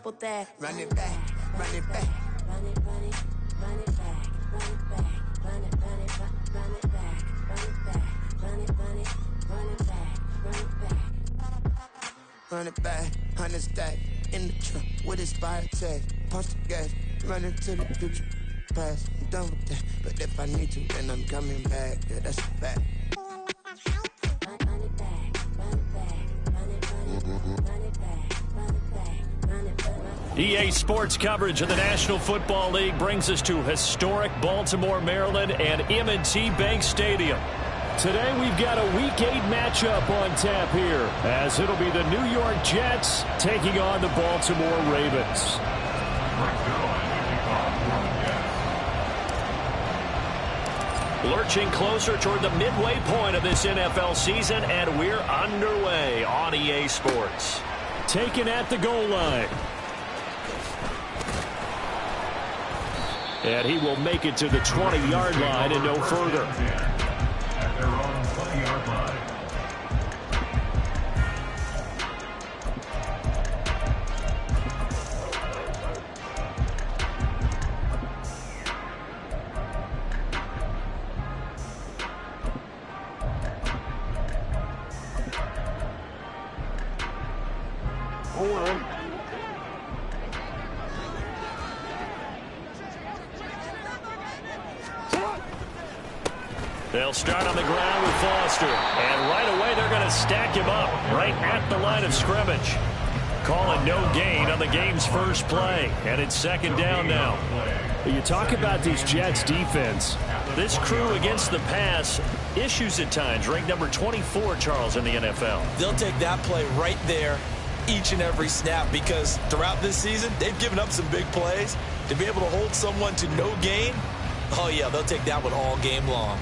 double that. Run it back, run it back. Run it, run it, run it back, run it back, run it, run it, run it back, run it back, run it, run it, run it back, run it back. Run it back, 100 stack in the truck with expired tag. Punch the gas, run into the future. Past, I'm done with that. But if I need to, then I'm coming back. Yeah, that's a fact. Run it back, run it back, run it, run it, run it back, run it back, run it, run it. EA Sports coverage of the National Football League brings us to historic Baltimore, Maryland, and M&T Bank Stadium. Today we've got a Week 8 matchup on tap here, as it'll be the New York Jets taking on the Baltimore Ravens. Lurching closer toward the midway point of this NFL season, and we're underway on EA Sports. Taken at the goal line. And he will make it to the 20-yard line and no further. At their own 20-yard line. They'll start on the ground with Foster. And right away, they're going to stack him up right at the line of scrimmage. Calling no gain on the game's first play. And it's second down now. You talk about this Jets defense. This crew against the pass, issues at times. Ranked number 24, Charles, in the NFL. They'll take that play right there each and every snap, because throughout this season, they've given up some big plays. To be able to hold someone to no gain, oh yeah, they'll take that one all game long.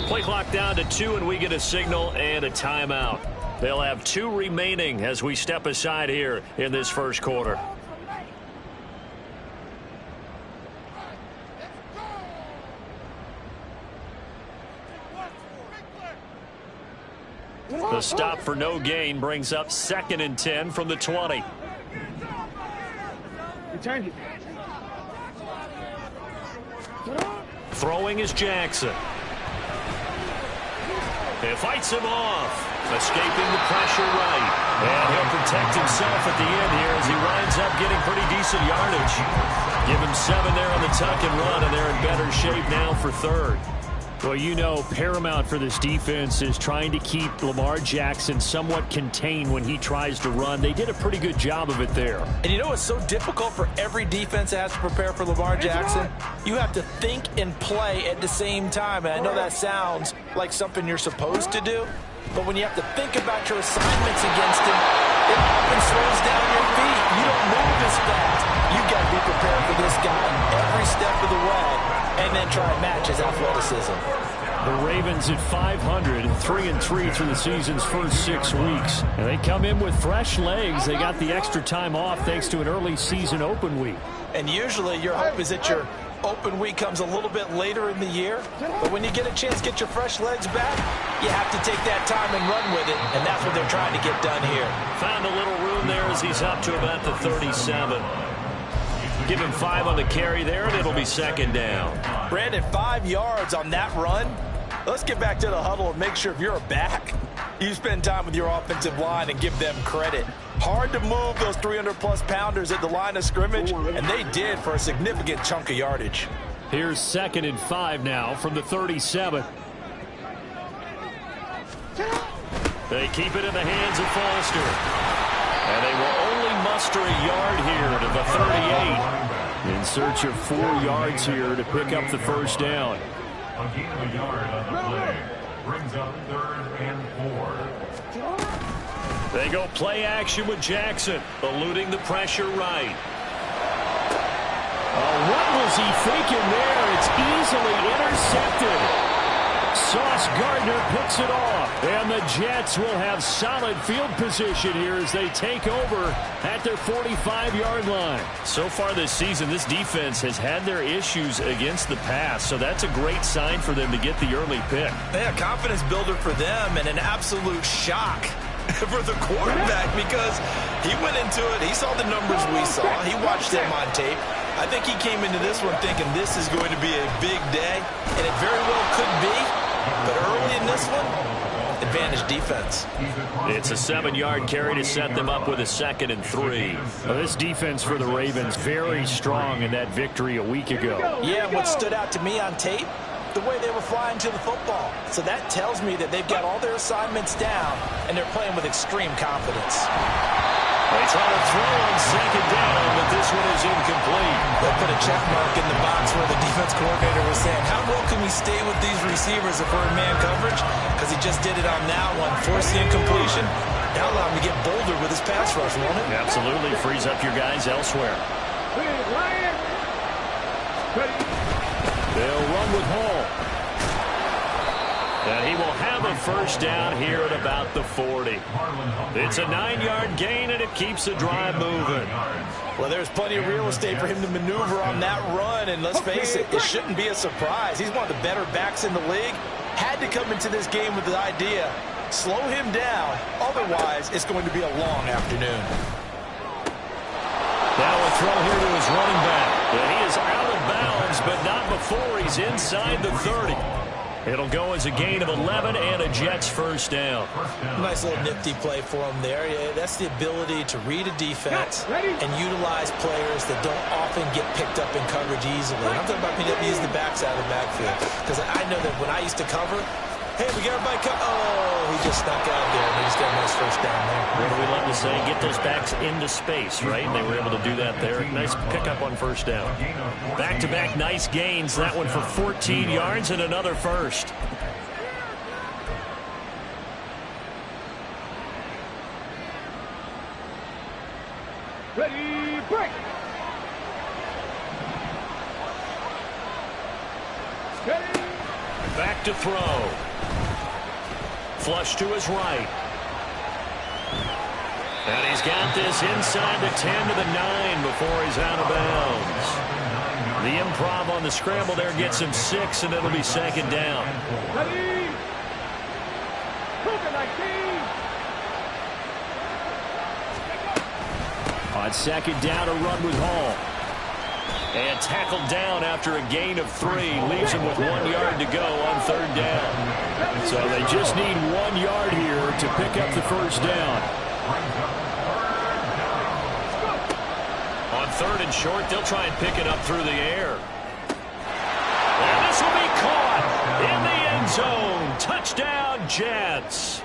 Play clock down to 2, and we get a signal and a timeout. They'll have 2 remaining as we step aside here in this first quarter. The stop for no gain brings up 2nd and 10 from the 20. Throwing is Jackson. He fights him off, escaping the pressure right. And he'll protect himself at the end here as he winds up getting pretty decent yardage. Give him 7 there on the tuck and run, and they're in better shape now for third. Well, you know, paramount for this defense is trying to keep Lamar Jackson somewhat contained when he tries to run. They did a pretty good job of it there. And you know it's so difficult for every defense that has to prepare for Lamar Jackson? You have to think and play at the same time. And I know that sounds like something you're supposed to do, but when you have to think about your assignments against him, it often slows down your feet. You don't move as fast. You've got to be prepared for this guy every step of the way, and then try and match his athleticism. The Ravens at 500, 3-3 through the season's first 6 weeks. And they come in with fresh legs. They got the extra time off thanks to an early season open week. And usually your hope is that your open week comes a little bit later in the year. But when you get a chance to get your fresh legs back, you have to take that time and run with it. And that's what they're trying to get done here. Found a little room there as he's up to about the 37. Give him 5 on the carry there, and it'll be second down. Brandon, 5 yards on that run. Let's get back to the huddle and make sure if you're a back, you spend time with your offensive line and give them credit. Hard to move those 300-plus pounders at the line of scrimmage, and they did for a significant chunk of yardage. Here's 2nd and 5 now from the 37. They keep it in the hands of Foster. And they will only muster a yard here to the 38. In search of 4 yards here to pick up the first down. A gain of a yard on the play brings up 3rd and 4. They go play action with Jackson, eluding the pressure right. Oh, what was he thinking there? It's easily intercepted. Sauce Gardner picks it off. And the Jets will have solid field position here as they take over at their 45-yard line. So far this season, this defense has had their issues against the pass, so that's a great sign for them to get the early pick. Yeah, confidence builder for them and an absolute shock for the quarterback because he went into it. He saw the numbers we saw. He watched them on tape. I think he came into this one thinking this is going to be a big day, and it very well could be. But early in this one, advantage defense. It's a 7-yard carry to set them up with a 2nd and 3. Well, this defense for the Ravens very strong in that victory a week ago. Yeah, what stood out to me on tape, the way they were flying to the football. So that tells me that they've got all their assignments down, and they're playing with extreme confidence. They try to throw on 2nd down, but this one is incomplete. They put a check mark in the box where the defense coordinator was saying, how well can we stay with these receivers if we're in man coverage? Because he just did it on that one, force the incompletion. Now allow him to get bolder with his pass rush, won't it? Absolutely, frees up your guys elsewhere. They'll run with Hall. And he will have a 1st down here at about the 40. It's a 9-yard gain, and it keeps the drive moving. Well, there's plenty of real estate for him to maneuver on that run, and let's face it, it shouldn't be a surprise. He's one of the better backs in the league. Had to come into this game with the idea, slow him down, otherwise it's going to be a long afternoon. Now a throw here to his running back. And he is out of bounds, but not before he's inside the 30. It'll go as a gain of 11 and a Jets 1st down. Nice little nifty play for him there. Yeah, that's the ability to read a defense and utilize players that don't often get picked up in coverage easily. And I'm talking about being able to use the backs out of the backfield. Because I know that when I used to cover, hey, we got everybody oh, he just snuck out there, and he just got a nice 1st down there. What do we love to say? Get those backs into space, right? And they were able to do that there. Nice pickup on 1st down. Back-to-back nice gains. That one for 14 yards and another 1st. Ready, break! Ready! Back to throw. Flush to his right. And he's got this inside the 10 to the 9 before he's out of bounds. The improv on the scramble there gets him 6, and it'll be 2nd down. Ready! On 2nd down, a run with Hall. And tackled down after a gain of 3. Leaves him with 1 yard to go on 3rd down. So they just need 1 yard here to pick up the 1st down. On 3rd and short, they'll try and pick it up through the air. And this will be caught in the end zone. Touchdown, Jets.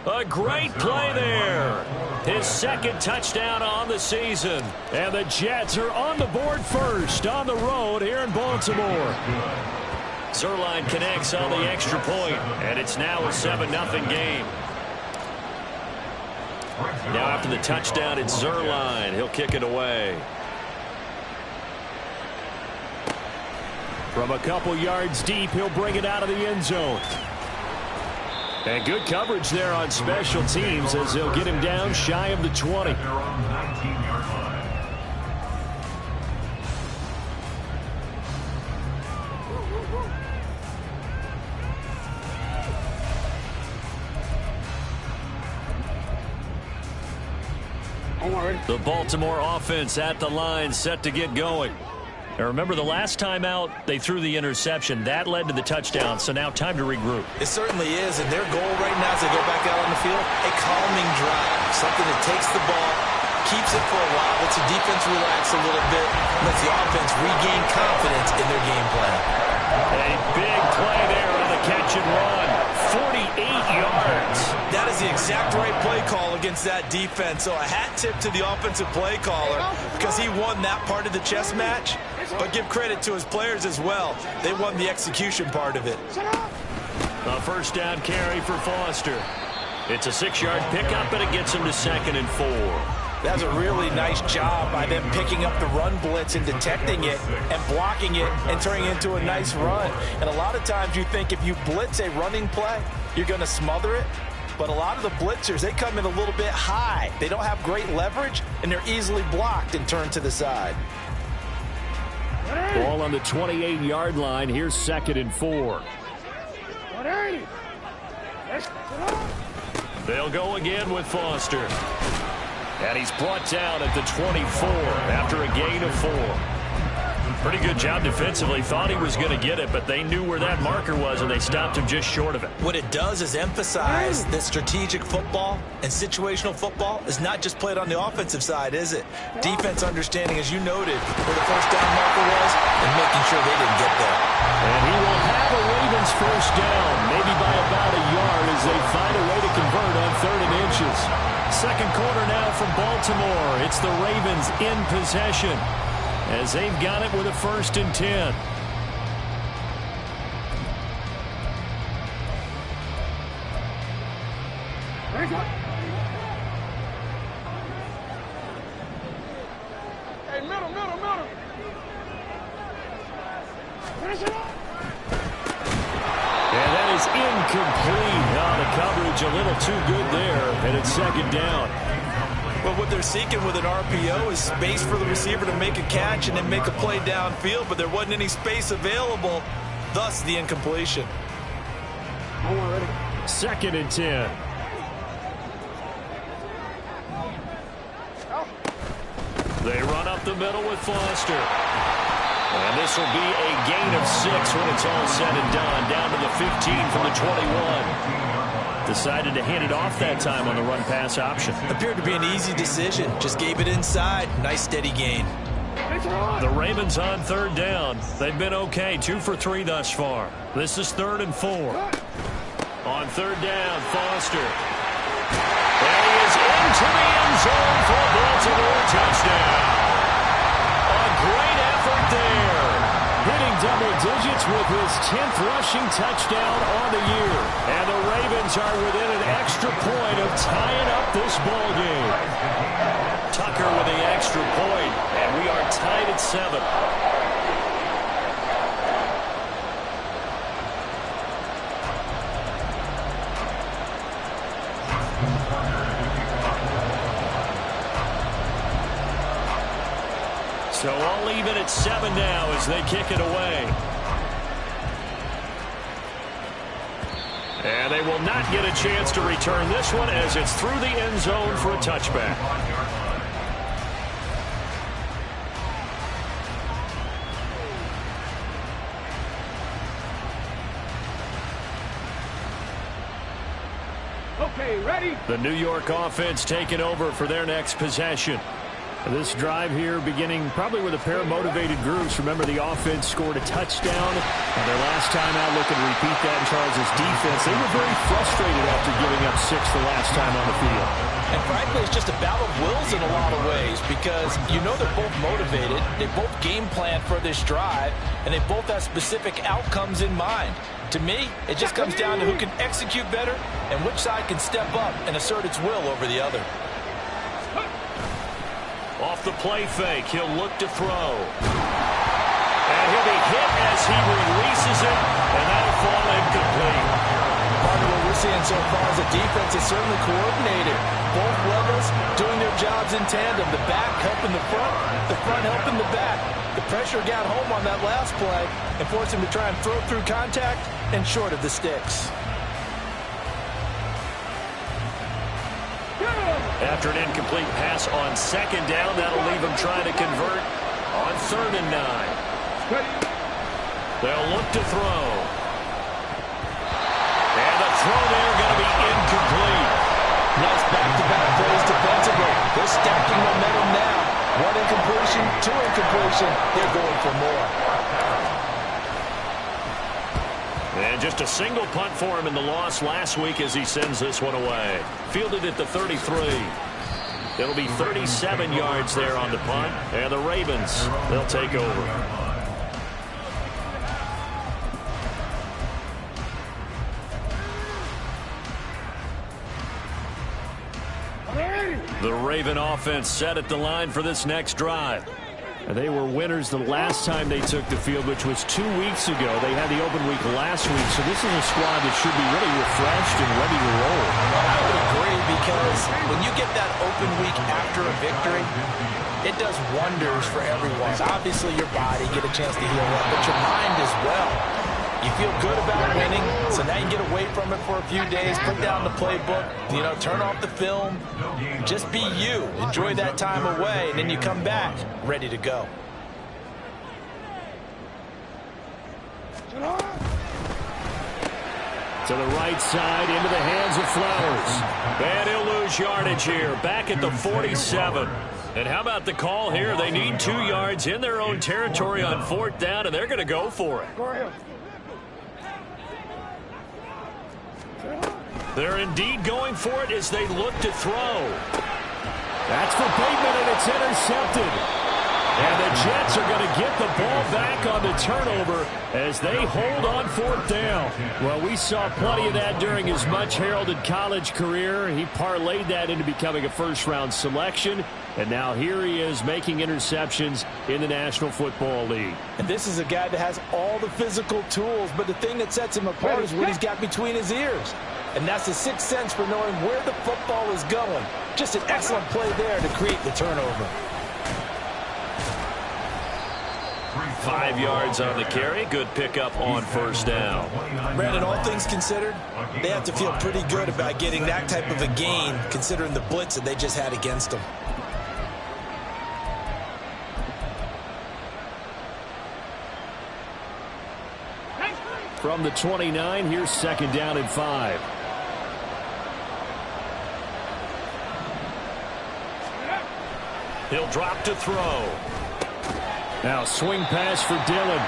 A great play there. His 2nd touchdown on the season. And the Jets are on the board first on the road here in Baltimore. Zuerlein connects on the extra point, and it's now a 7-0 game. Now after the touchdown, it's Zuerlein. He'll kick it away. From a couple yards deep, he'll bring it out of the end zone. And good coverage there on special teams as they'll get him down shy of the 20. They're on the 19-yard line. The Baltimore offense at the line, set to get going. Now remember, the last time out, they threw the interception. That led to the touchdown, so now time to regroup. It certainly is, and their goal right now as they go back out on the field, a calming drive, something that takes the ball, keeps it for a while, lets the defense relax a little bit, lets the offense regain confidence in their game plan. A big play there on the catch and run. 48 yards. That is the exact right play call against that defense. So a hat tip to the offensive play caller because he won that part of the chess match. But give credit to his players as well. They won the execution part of it. A 1st down carry for Foster. It's a 6-yard pickup, and it gets him to 2nd and 4. That's a really nice job by them picking up the run blitz and detecting it and blocking it and turning it into a nice run. And a lot of times you think if you blitz a running play, you're going to smother it. But a lot of the blitzers, they come in a little bit high. They don't have great leverage, and they're easily blocked and turned to the side. Ball on the 28-yard line. Here's 2nd and 4. They'll go again with Foster. And he's brought down at the 24 after a gain of 4. Pretty good job defensively. Thought he was going to get it, but they knew where that marker was, and they stopped him just short of it. What it does is emphasize that strategic football and situational football is not just played on the offensive side, is it? Defense understanding, as you noted, where the first down marker was and making sure they didn't get there. And he will have a Ravens first down, maybe by about a yard as they find a way to convert on 3rd and inches. Second quarter now from Baltimore. It's the Ravens in possession as they've got it with a 1st and 10. Hey, middle. Finish it up. And that is incomplete. Now the coverage a little too good there, and it's 2nd down. Well, what they're seeking with an RPO is space for the receiver to make a catch and then make a play downfield, but there wasn't any space available, thus the incompletion. 2nd and 10. They run up the middle with Foster. And this will be a gain of 6 when it's all said and done. Down to the 15 from the 21. Decided to hand it off that time on the run-pass option. Appeared to be an easy decision. Just gave it inside. Nice steady gain. The Ravens on 3rd down. They've been okay. 2 for 3 thus far. This is 3rd and 4. On 3rd down, Foster. And he is into the end zone for a Baltimore touchdown. A great effort there. Hitting double digits with his 10th rushing touchdown on the year. And the Ravens are within an extra point of tying up this ball game. Tucker with the extra point, and we are tied at 7. So all even at 7 now as they kick it away. And they will not get a chance to return this one as it's through the end zone for a touchback. Okay, ready? The New York offense taking over for their next possession. This drive here beginning probably with a pair of motivated groups. Remember, the offense scored a touchdown. Their last time out, looking to repeat that in Charles' defense. They were very frustrated after giving up 6 the last time on the field. And frankly, it's just a battle of wills in a lot of ways because you know they're both motivated. They both game plan for this drive, and they both have specific outcomes in mind. To me, it just comes down to who can execute better and which side can step up and assert its will over the other. Off the play fake, he'll look to throw. And he'll be hit as he releases it, and that'll fall incomplete. Part of what we're seeing so far is the defense is certainly coordinated. Both levels doing their jobs in tandem. The back helping the front helping the back. The pressure got home on that last play and forced him to try and throw through contact and short of the sticks. After an incomplete pass on 2nd down, that'll leave him trying to convert on 3rd and 9. They'll look to throw. And the throw there going to be incomplete. Nice back-to-back plays defensively. They're stacking momentum now. 1 incompletion, 2 incompletion. They're going for more. And just a single punt for him in the loss last week as he sends this one away. Fielded at the 33. It'll be 37 yards there on the punt. And the Ravens, they'll take over. The Raven offense set at the line for this next drive. They were winners the last time they took the field, which was 2 weeks ago. They had the open week last week, so this is a squad that should be really refreshed and ready to roll. I would agree, because when you get that open week after a victory, it does wonders for everyone. Obviously, your body get a chance to heal up, but your mind as well. You feel good about winning, so now you get away from it for a few days, put down the playbook, turn off the film, just be you. Enjoy that time away, and then you come back ready to go. To the right side, into the hands of Flowers. And he'll lose yardage here, back at the 47. And how about the call here? They need 2 yards in their own territory on 4th down, and they're going to go for it. They're indeed going for it as they look to throw. That's for Bateman, and it's intercepted. And the Jets are going to get the ball back on the turnover as they hold on 4th down. Well, we saw plenty of that during his much-heralded college career. He parlayed that into becoming a first-round selection. And now here he is making interceptions in the National Football League. And this is a guy that has all the physical tools, but the thing that sets him apart is what he's got between his ears. And that's the sixth sense for knowing where the football is going. Just an excellent play there to create the turnover. 5 yards on the carry. Good pickup on 1st down. Brandon, all things considered, they have to feel pretty good about getting that type of a gain, considering the blitz that they just had against them. From the 29, here's 2nd down and 5. He'll drop to throw. Now swing pass for Dillon.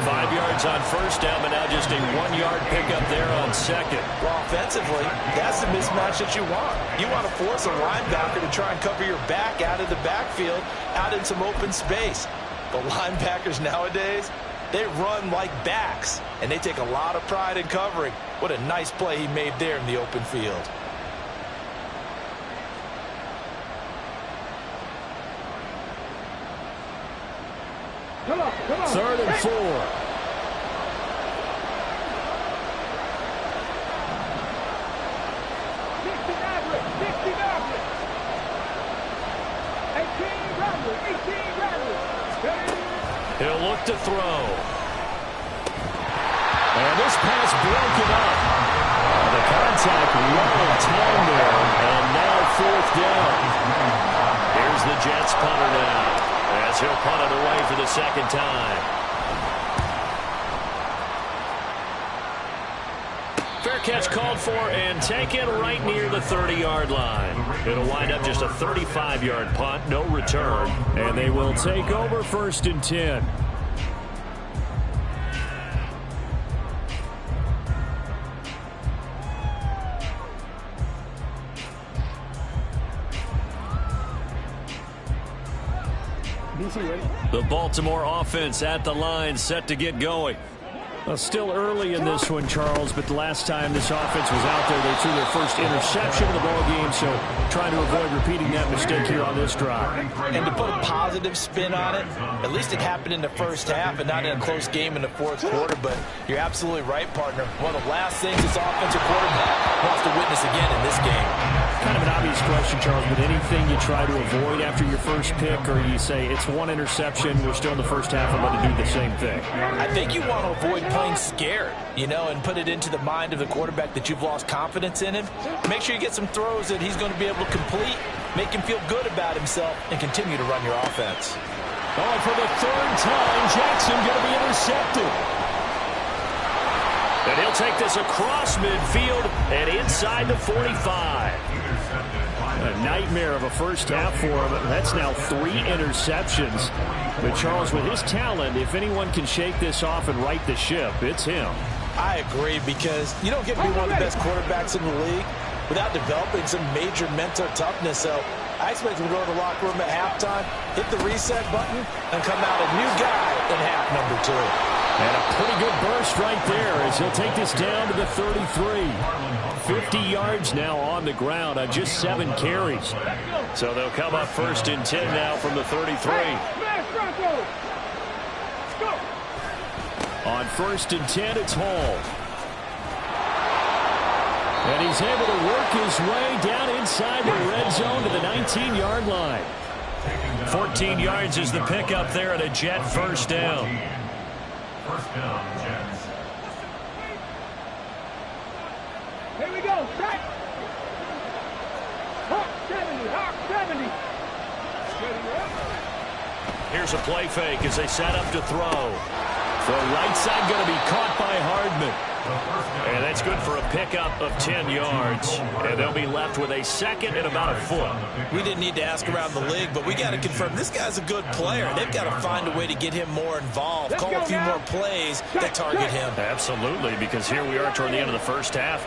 5 yards on 1st down, but now just a 1-yard pickup there on 2nd. Well, offensively, that's the mismatch that you want. You want to force a linebacker to try and cover your back out of the backfield, out in some open space. But linebackers nowadays, they run like backs, and they take a lot of pride in covering. What a nice play he made there in the open field. Come on. 3rd and 4. He'll look to throw. And this pass broken up. The contact long time there, and now 4th down. Here's the Jets punter now, as he'll punt it away for the 2nd time. Fair catch called for and taken right near the 30-yard line. It'll wind up just a 35-yard punt, no return. And they will take over 1st and 10. The Baltimore offense at the line, set to get going. Well, still early in this one, Charles, but the last time this offense was out there, they threw their first interception of the ball game, so trying to avoid repeating that mistake here on this drive. And to put a positive spin on it, at least it happened in the first half and not in a close game in the 4th quarter, but you're absolutely right, partner. One of the last things this offensive quarterback wants to witness again in this game. Kind of an obvious question, Charles, but anything you try to avoid after your first pick, or you say it's one interception, we're still in the first half, I'm going to do the same thing? I think you want to avoid playing scared, and put it into the mind of the quarterback that you've lost confidence in him. Make sure you get some throws that he's going to be able to complete, make him feel good about himself, and continue to run your offense. Oh, for the 3rd time, Jackson going to be intercepted. And he'll take this across midfield and inside the 45. A nightmare of a first half for him. That's now 3 interceptions. But Charles, with his talent, if anyone can shake this off and right the ship, it's him. I agree, because you don't get to be one of the best quarterbacks in the league without developing some major mental toughness. So I expect him to go to the locker room at halftime, hit the reset button, and come out a new guy in half number 2. And a pretty good burst right there as he'll take this down to the 33. 50 yards now on the ground on just 7 carries. So they'll come up 1st and 10 now from the 33. On 1st and 10, it's Hall. And he's able to work his way down inside the red zone to the 19-yard line. 14 yards is the pickup there at a Jet first down. First down, Jets. Here we go, set. Hawk 70, Hawk 70. Here's a play fake as they set up to throw. The right side going to be caught by Hardman. And that's good for a pickup of 10 yards. And they'll be left with a 2nd and about a foot. We didn't need to ask around the league, but we got to confirm this guy's a good player. They've got to find a way to get him more involved, call a few more plays that target him. Absolutely, because here we are toward the end of the first half.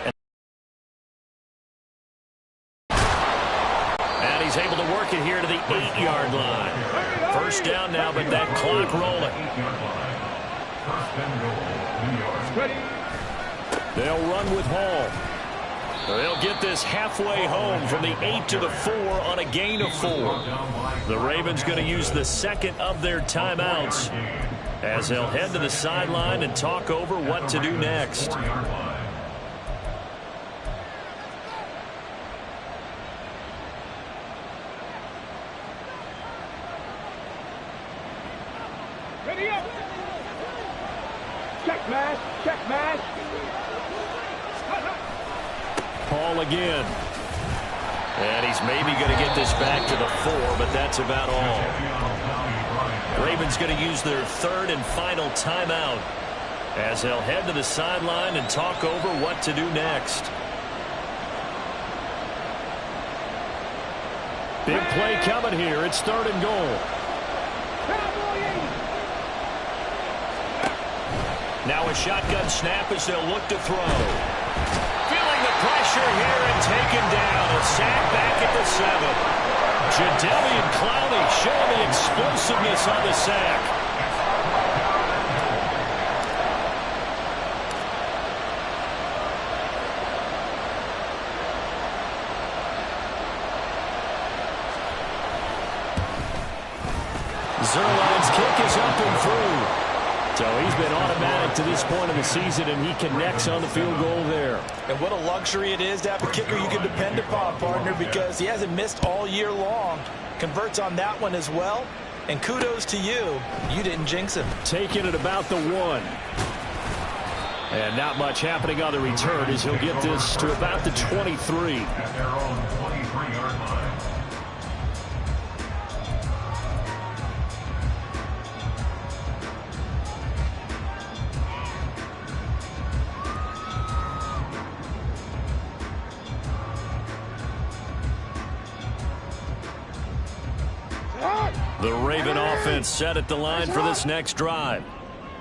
And he's able to work it here to the 8-yard line. First down now, but that clock rolling. First and goal, New York. They'll run with Hall. They'll get this halfway home from the 8 to the 4 on a gain of 4. The Ravens going to use the 2nd of their timeouts as they'll head to the sideline and talk over what to do next. Ready up. Check mash, check mash. Hall again. And he's maybe going to get this back to the 4, but that's about all. Ravens going to use their 3rd and final timeout as they'll head to the sideline and talk over what to do next. Big play coming here. It's 3rd and goal. Now a shotgun snap as they'll look to throw. Feeling the pressure here and taken down. A sack back at the 7. Jadeveon Clowney showing the explosiveness on the sack. Zuerlein's kick is up and through. So he's been automatic to this point of the season, and he connects on the field goal there. And what a luxury it is to have a kicker you can depend upon, partner, because he hasn't missed all year long. Converts on that one as well. And kudos to you. You didn't jinx him. Taking it about the 1. And not much happening on the return as he'll get this to about the 23. At their own 23-yard line. The Raven offense set at the line for this next drive.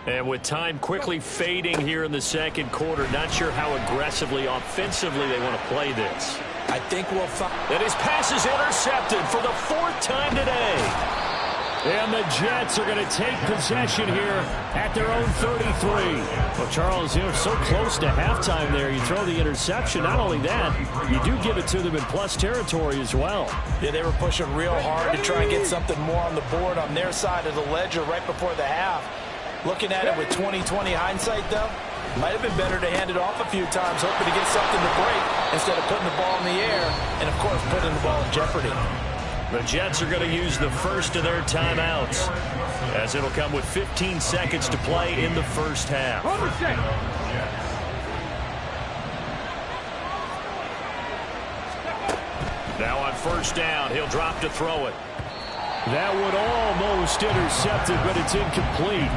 And with time quickly fading here in the 2nd quarter, not sure how aggressively, offensively they want to play this. I think we'll find. And his pass is intercepted for the 4th time today. And the Jets are going to take possession here at their own 33. Well, Charles, you're so close to halftime there. You throw the interception. Not only that, you do give it to them in plus territory as well. Yeah, they were pushing real hard to try and get something more on the board on their side of the ledger right before the half. Looking at it with 20/20 hindsight, though, might have been better to hand it off a few times, hoping to get something to break instead of putting the ball in the air and, of course, putting the ball in jeopardy. The Jets are going to use the 1st of their timeouts as it'll come with 15 seconds to play in the first half. Now on 1st down, he'll drop to throw it. That would almost intercept it, but it's incomplete.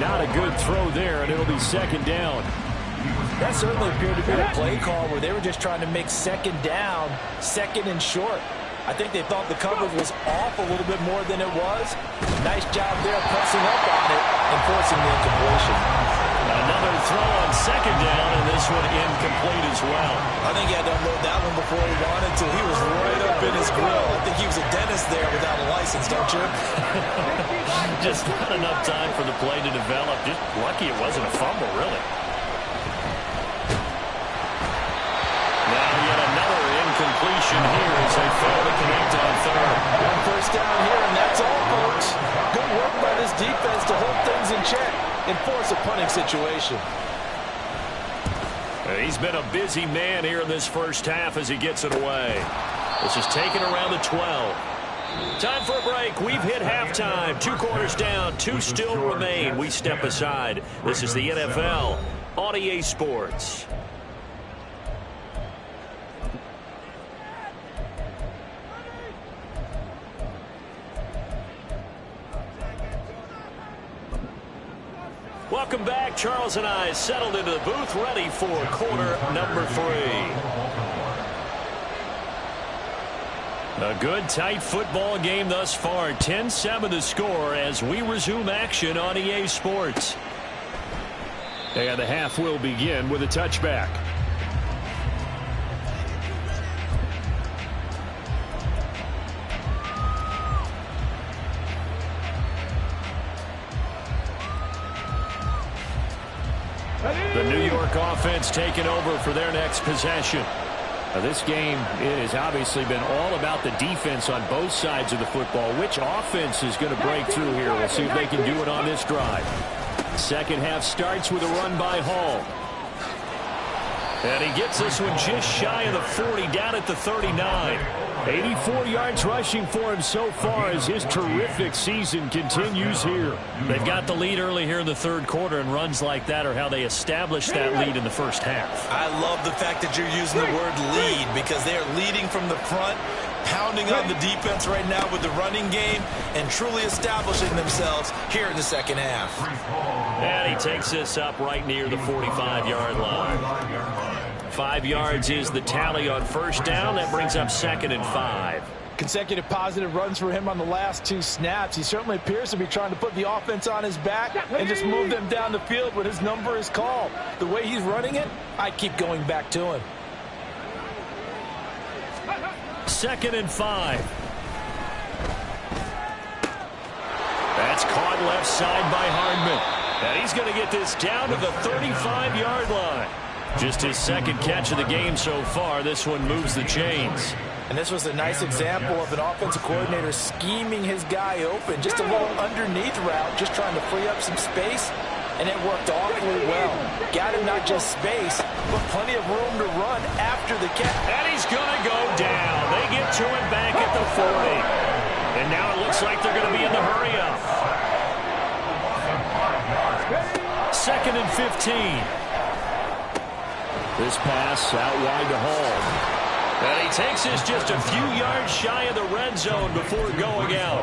Not a good throw there, and it'll be 2nd down. That certainly appeared to be a play call where they were just trying to make 2nd down, 2nd and short. I think they thought the coverage was off a little bit more than it was. Nice job there pressing up on it and forcing the incompletion. Another Another throw on second down, and this one incomplete as well. I think he had to unload that one before he wanted to. He was right up in his grill. I think he was a dentist there without a license, don't you? Just not enough time for the play to develop. Just lucky it wasn't a fumble, really. Now yet another incompletion here as they fail to connect on third. One first down here, and that's all, folks. Good work by this defense to hold things in check and force a punting situation. He's been a busy man here in this first half as he gets it away. This is taken around the 12. Time for a break. We've hit halftime. 2 quarters down, 2 still remain. We step aside. This is the NFL on EA Sports. Welcome back. Charles and I settled into the booth, ready for quarter number 3. A good, tight football game thus far. 10-7 the score as we resume action on EA Sports. And the half will begin with a touchback. The New York offense taking over for their next possession. This game, it has obviously been all about the defense on both sides of the football. Which offense is going to break through here? We'll see if they can do it on this drive. Second half starts with a run by Hall. And he gets this one just shy of the 40, down at the 39. 84 yards rushing for him so far as his terrific season continues here. They've got the lead early here in the third quarter, and runs like that are how they established that lead in the first half. I love the fact that you're using the word lead because they're leading from the front, pounding on the defense right now with the running game, and truly establishing themselves here in the second half. And he takes this up right near the 45-yard line. 5 yards is the tally on first down. That brings up 2nd and 5. Consecutive positive runs for him on the last 2 snaps. He certainly appears to be trying to put the offense on his back and just move them down the field when his number is called. The way he's running it, I keep going back to him. 2nd and 5. That's caught left side by Hardman. And he's going to get this down to the 35-yard line. Just his second catch of the game so far. This one moves the chains. And this was a nice example of an offensive coordinator scheming his guy open. Just a little underneath route, just trying to free up some space, and it worked awfully well. Got him not just space, but plenty of room to run after the catch. And he's going to go down. They get to him back at the 40. And now it looks like they're going to be in the hurry-up. 2nd and 15. This pass out wide to Hall. And he takes this just a few yards shy of the red zone before going out.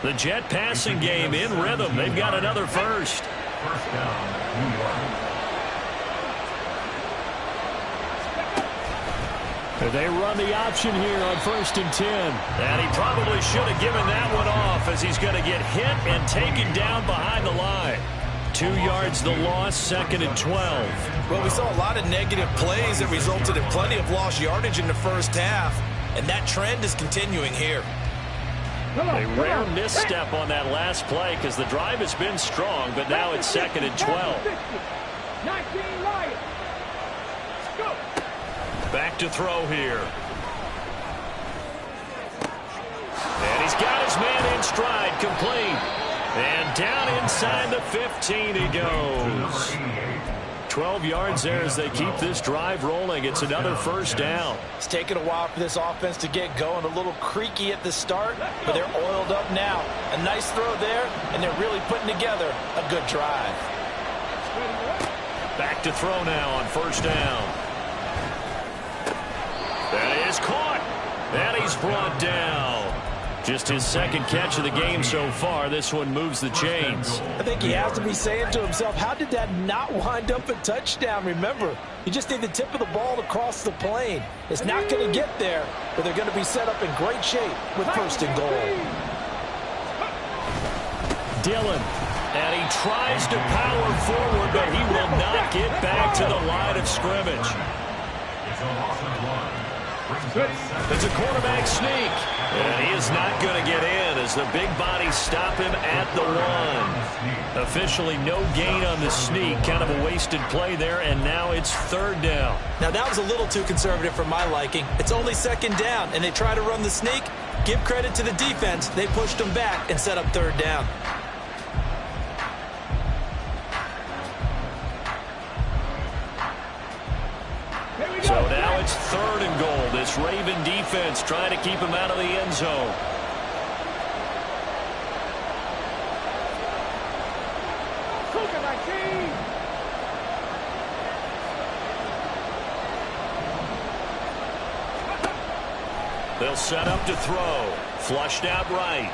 The Jet passing game in rhythm. They've got another first. First down, New York. They run the option here on 1st and 10. And he probably should have given that one off as he's going to get hit and taken down behind the line. 2 yards the loss, 2nd and 12. Well, we saw a lot of negative plays that resulted in plenty of lost yardage in the first half, and that trend is continuing here. A rare misstep on that last play because the drive has been strong, but now it's 2nd and 12. 19 Lions. Go. Back to throw here. And he's got his man in stride, complete. And down inside the 15 he goes. 12 yards there as they keep this drive rolling. It's another first down. It's taken a while for this offense to get going. A little creaky at the start, but they're oiled up now. A nice throw there, and they're really putting together a good drive. Back to throw now on first down. That is caught. And he's brought down. Just his second catch of the game so far. This one moves the chains. I think he has to be saying to himself, how did that not wind up a touchdown? Remember, you just need the tip of the ball to cross the plane. It's not going to get there, but they're going to be set up in great shape with 1st and goal. Dillon And he tries to power forward, but he will not get back to the line of scrimmage. It's a loss of 1. It's a quarterback sneak. And he is not going to get in as the big bodies stop him at the 1. Officially no gain on the sneak. Kind of a wasted play there, and now it's 3rd down. Now, that was a little too conservative for my liking. It's only 2nd down, and they try to run the sneak. Give credit to the defense. They pushed them back and set up 3rd down. So now it's 3rd and goal. This Raven defense trying to keep him out of the end zone. They'll set up to throw. Flushed out right.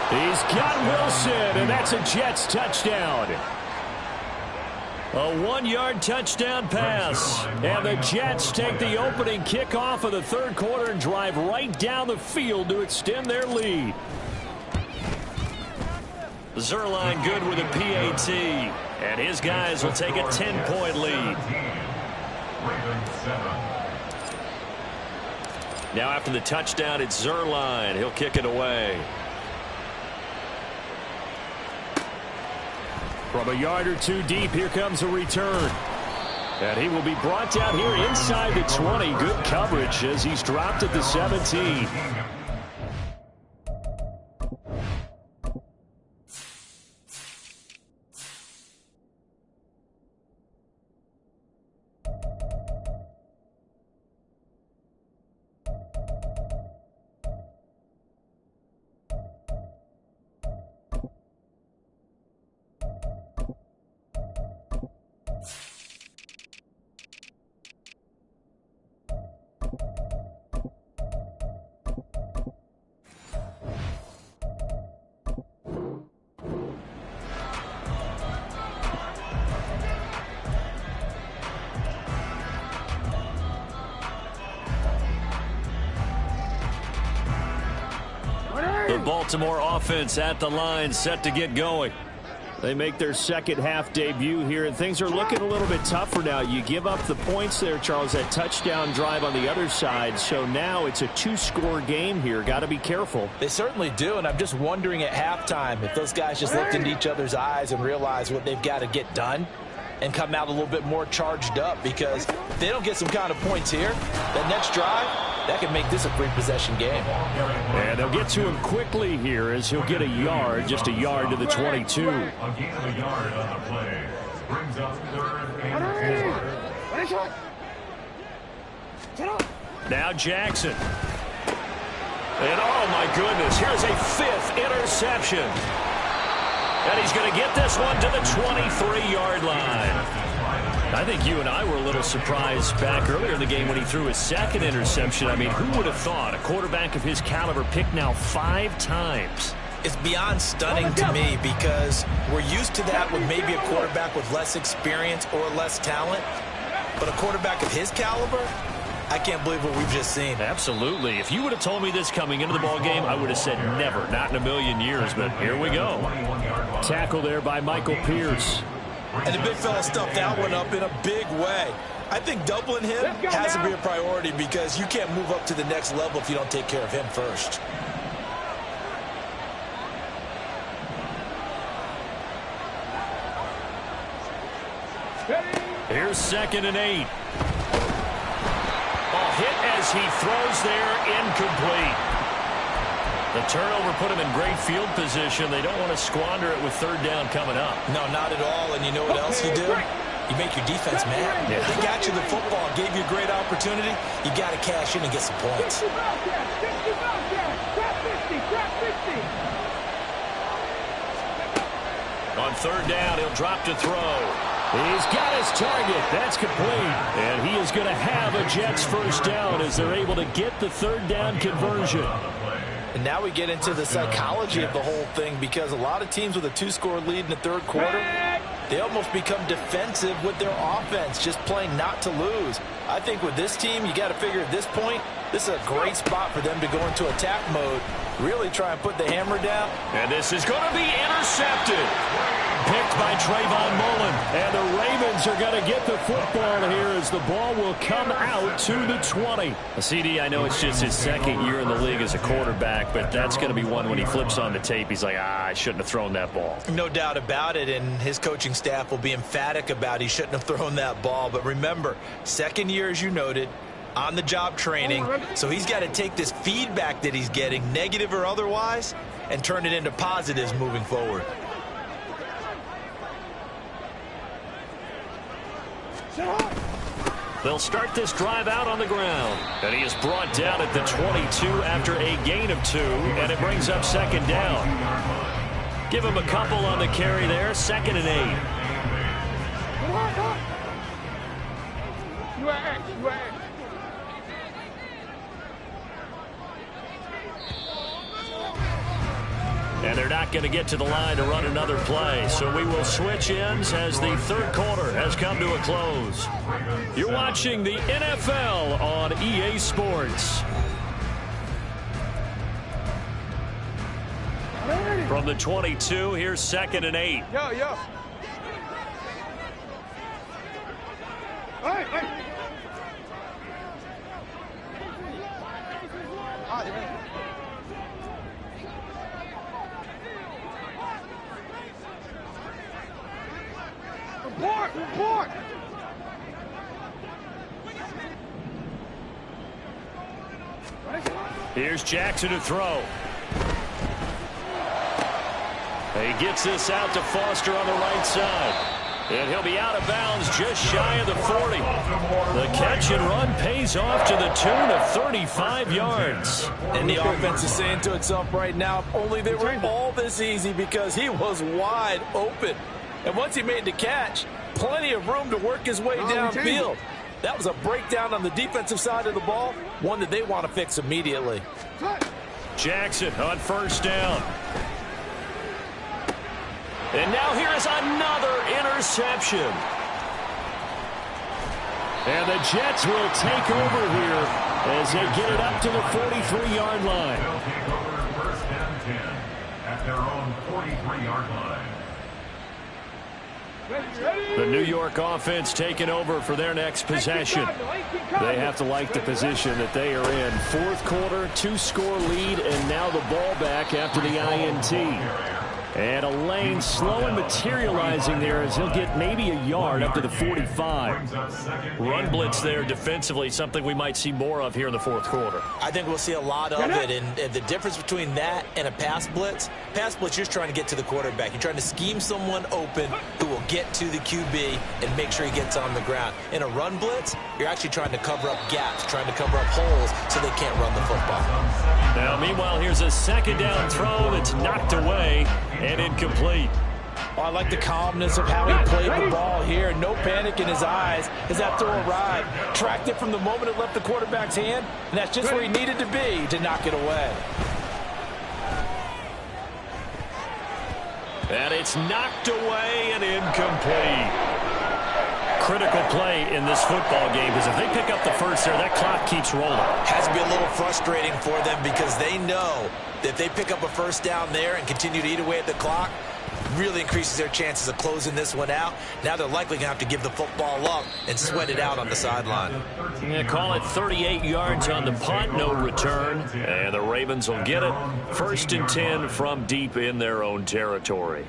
He's got Wilson, and that's a Jets touchdown. A 1-yard touchdown pass. And the Jets take the opening kickoff of the 3rd quarter and drive right down the field to extend their lead. Zuerlein good with a PAT. And his guys will take a 10-point lead. Now after the touchdown, it's Zuerlein. He'll kick it away. From a yard or two deep, here comes a return. And he will be brought down here inside the 20. Good coverage as he's dropped at the 17. The Baltimore offense at the line, set to get going. They make their second half debut here, and things are looking a little bit tougher now. You give up the points there, Charles, that touchdown drive on the other side. So now it's a 2-score game here. Got to be careful. They certainly do, and I'm just wondering at halftime if those guys just looked into each other's eyes and realized what they've got to get done and come out a little bit more charged up, because if they don't get some kind of points here, that next drive, that could make this a 3-possession game. And they'll get to him quickly here as he'll get a yard, just a yard to the 22. A gain of a yard on the play. Brings up 3rd and 4. Now Jackson. And oh my goodness, here's a 5th interception. And he's going to get this one to the 23-yard line. I think you and I were a little surprised back earlier in the game when he threw his 2nd interception. I mean, who would have thought a quarterback of his caliber picked now 5 times? It's beyond stunning to me, because we're used to that with maybe a quarterback with less experience or less talent. But a quarterback of his caliber, I can't believe what we've just seen. Absolutely. If you would have told me this coming into the ball game, I would have said never, not in a million years. But here we go. Tackle there by Michael Pierce. And the big fella stuffed that one up in a big way. I think doubling him has to be a priority, because you can't move up to the next level if you don't take care of him first. Here's 2nd and 8. Ball hit as he throws there, incomplete. The turnover put him in great field position. They don't want to squander it with 3rd down coming up. No, not at all. And you know what else you do? You make your defense mad. Yeah. They got you the football, gave you a great opportunity. You got to cash in and get some points. On 3rd down, he'll drop to throw. He's got his target. That's complete. And he is going to have a Jets 1st down as they're able to get the 3rd down conversion. And now we get into the psychology of the whole thing, because a lot of teams with a 2-score lead in the 3rd quarter, they almost become defensive with their offense, just playing not to lose. I think with this team, you got to figure at this point, This is a great spot for them to go into attack mode, really try and put the hammer down. And this is going to be intercepted. Picked by Trayvon Mullen. And the Ravens are going to get the football here as the ball will come out to the 20. CD, I know it's just his second year in the league as a quarterback, but that's going to be one when he flips on the tape. He's like, I shouldn't have thrown that ball. No doubt about it, and his coaching staff will be emphatic about he shouldn't have thrown that ball. But remember, second year, as you noted, on-the-job training, so he's got to take this feedback that he's getting, negative or otherwise, and turn it into positives moving forward. They'll start this drive out on the ground. And he is brought down at the 22 after a gain of 2, and it brings up second down. Give him a couple on the carry there, 2nd and 8. And they're not going to get to the line to run another play. So we will switch ends as the third quarter has come to a close. You're watching the NFL on EA Sports. From the 22, here's 2nd and 8. Yo. Hey. Report! Here's Jackson to throw. He gets this out to Foster on the right side. And he'll be out of bounds just shy of the 40. The catch and run pays off to the tune of 35 yards. And the offense is saying to itself right now, if only they were all this easy, because he was wide open. And once he made the catch, plenty of room to work his way downfield. That was a breakdown on the defensive side of the ball, one that they want to fix immediately. Jackson on first down. And now here is another interception. And the Jets will take over here as they get it up to the 43-yard line. They'll take over first and 10 at their own 43-yard line. The New York offense taking over for their next possession. They have to like the position that they are in. Fourth quarter, 2-score lead, and now the ball back after the INT. And a lane slow and materializing there as he'll get maybe a yard up to the 45. Run blitz there defensively, something we might see more of here in the fourth quarter. I think we'll see a lot of it, and the difference between that and a pass blitz, you're trying to get to the quarterback. You're trying to scheme someone open who will get to the QB and make sure he gets on the ground. In a run blitz, you're actually trying to cover up gaps, trying to cover up holes so they can't run the football. Now, meanwhile, here's a second down throw that's knocked away and incomplete. Oh, I like the calmness of how he played the ball here. No panic in his eyes as that throw arrived. Tracked it from the moment it left the quarterback's hand, and that's just where he needed to be to knock it away. And it's knocked away and incomplete. Critical play in this football game, because if they pick up the first there, that clock keeps rolling. Has to be a little frustrating for them because they know that if they pick up a first down there and continue to eat away at the clock, really increases their chances of closing this one out. Now they're likely going to have to give the football up and sweat it out on the sideline. Yeah, call it 38 yards on the punt, no return. And the Ravens will get it. 1st and 10 from deep in their own territory.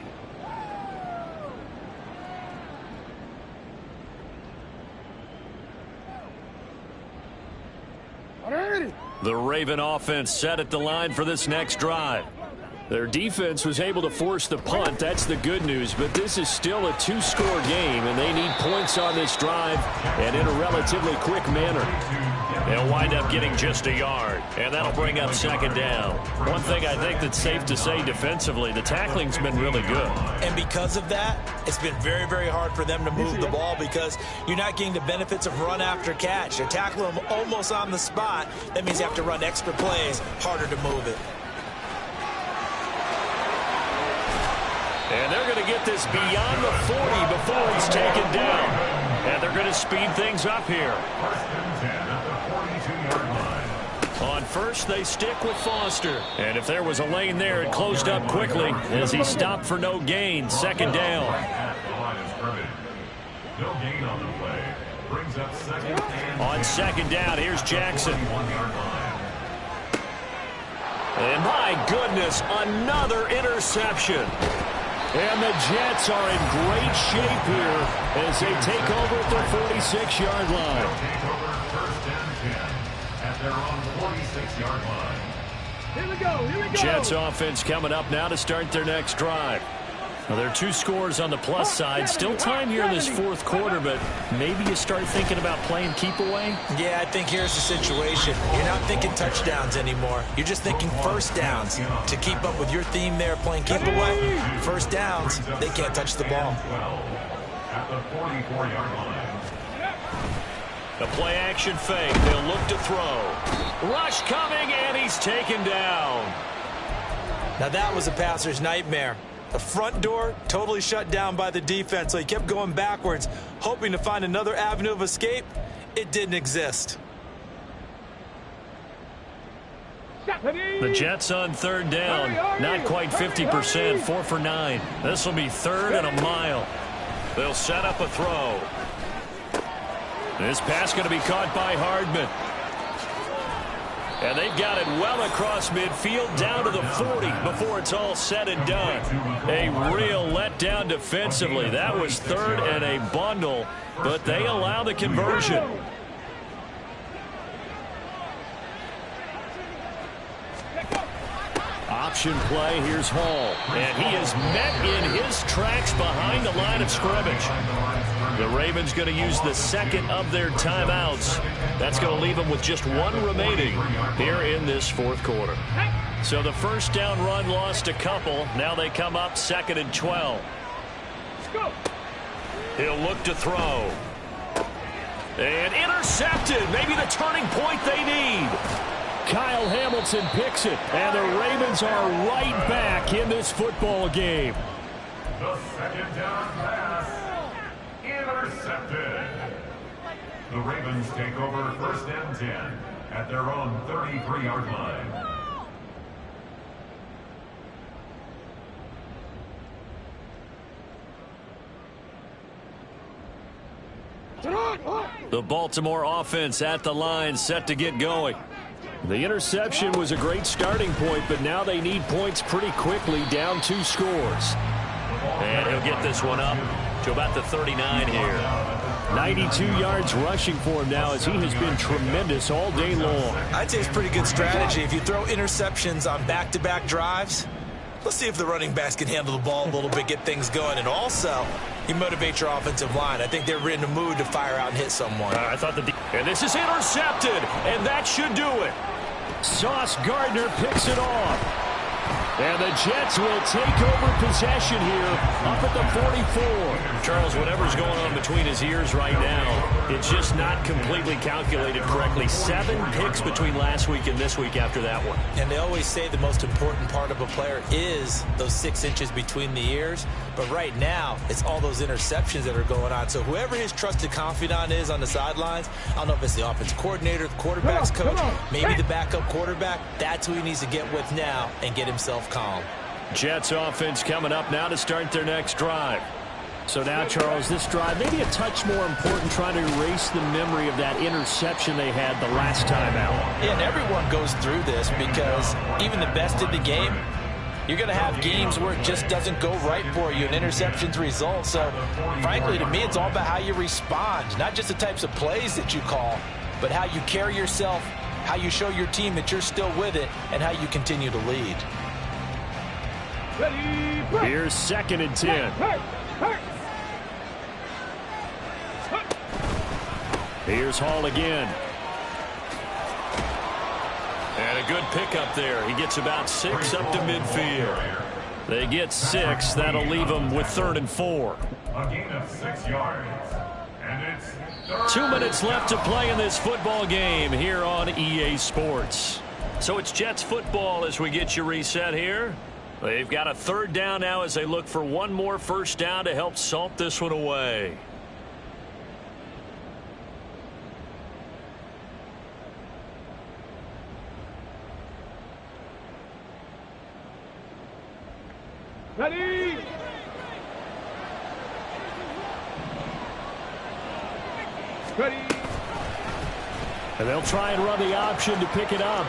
The Raven offense set at the line for this next drive. Their defense was able to force the punt. That's the good news. But this is still a 2-score game, and they need points on this drive and in a relatively quick manner. They'll wind up getting just a yard, and that'll bring up second down. One thing I think that's safe to say defensively, the tackling's been really good. And because of that, it's been very, very hard for them to move the ball because you're not getting the benefits of run after catch. They're tackling them almost on the spot. That means you have to run extra plays, harder to move it. And they're going to get this beyond the 40 before he's taken down. And they're going to speed things up here. 1st and 10 at the 42-yard line. on first. They stick with Foster. And if there was a lane there, it closed up quickly as he stopped for no gain. Second down. No gain on the play. Brings up second and on second down, here's Jackson. And my goodness, another interception. And the Jets are in great shape here as they take over at their 46-yard line. take over first and 10 at their own 46-yard line. Here we go, here we go. Jets offense coming up now to start their next drive. Well, there are 2 scores on the plus side. Still time here in this fourth quarter, but maybe you start thinking about playing keep away? Yeah, I think here's the situation. You're not thinking touchdowns anymore. You're just thinking first downs. To keep up with your theme there, playing keep away, first downs, they can't touch the ball. At the 44-yard line. The play action fake. They'll look to throw. Rush coming, and he's taken down. Now that was a passer's nightmare. The front door totally shut down by the defense, so he kept going backwards, hoping to find another avenue of escape. It didn't exist. The Jets on third down. Not quite 50%, 4 for 9. This will be third and a mile. They'll set up a throw. This pass going to be caught by Hardman. And they've got it well across midfield down to the 40 before it's all said and done. A real letdown defensively. That was third and a bundle, but they allow the conversion. Option play, here's Hall. And he is met in his tracks behind the line of scrimmage. The Ravens going to use the second of their timeouts. That's going to leave them with just 1 remaining here in this fourth quarter. So the first down run lost a couple. Now they come up 2nd and 12. He'll look to throw. And intercepted. Maybe the turning point they need. Kyle Hamilton picks it, and the Ravens are right back in this football game. The second down pass. Intercepted. The Ravens take over first and 10 at their own 33-yard line. The Baltimore offense at the line, set to get going. The interception was a great starting point, but now they need points pretty quickly, down 2 scores. And he'll get this one up to about the 39 here. 92 yards rushing for him now as he has been tremendous all day long. I'd say it's pretty good strategy. If you throw interceptions on back-to-back drives, let's see if the running backs can handle the ball a little bit, get things going. And also, you motivate your offensive line. I think they're in the mood to fire out and hit someone. I thought and this is intercepted, and that should do it. Sauce Gardner picks it off. And the Jets will take over possession here up at the 44. Charles, whatever's going on between his ears right now, it's just not completely calculated correctly. 7 picks between last week and this week after that one. And they always say the most important part of a player is those 6 inches between the ears. But right now, it's all those interceptions that are going on. So whoever his trusted confidant is on the sidelines, I don't know if it's the offensive coordinator, the quarterback's coach, maybe the backup quarterback, that's who he needs to get with now and get himself calm. Jets offense coming up now to start their next drive. So now, Charles, this drive maybe a touch more important, trying to erase the memory of that interception they had the last time out. Yeah, and everyone goes through this because even the best in the game, you're going to have games where it just doesn't go right for you, and interceptions result. So, frankly, to me, it's all about how you respond, not just the types of plays that you call, but how you carry yourself, how you show your team that you're still with it, and how you continue to lead. Here's 2nd and 10. Here's Hall again. And a good pickup there. He gets about 6 up to midfield. They get 6. That'll leave them with 3rd and 4. A gain of 6 yards. And it's 2 minutes left to play in this football game here on EA Sports. So it's Jets football as we get you reset here. They've got a 3rd down now as they look for 1 more first down to help salt this one away. Ready. Ready. And they'll try and run the option to pick it up.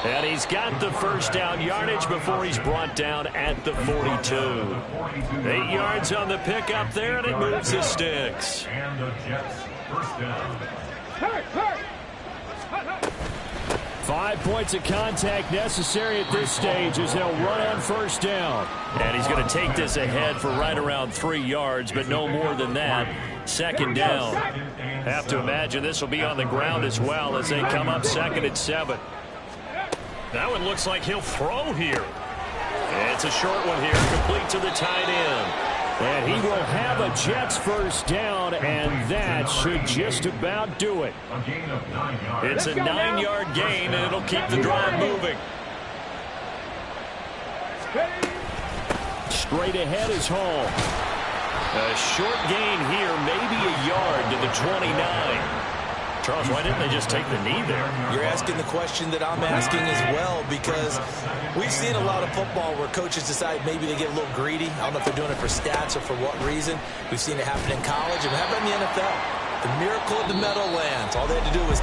And he's got the first down yardage before he's brought down at the 42. 8 yards on the pickup there, and it moves the sticks. And the Jets first down. Hurt. 5 points of contact necessary at this stage as they'll run on first down. And he's going to take this ahead for right around 3 yards, but no more than that. Second down. Have to imagine this will be on the ground as well as they come up 2nd and 7. That one looks like he'll throw here. It's a short one here, complete to the tight end. And he will have a Jets first down, and that should just about do it. A gain of 9 yards. It's a 9-yard gain, and it'll keep the drive moving. Straight ahead is Hall. A short gain here, maybe a yard to the 29. Charles, why didn't they just take the knee there? You're asking the question that I'm asking as well, because we've seen a lot of football where coaches decide maybe they get a little greedy. I don't know if they're doing it for stats or for what reason. We've seen it happen in college, and how about in the NFL? The miracle of the Meadowlands. All they had to do was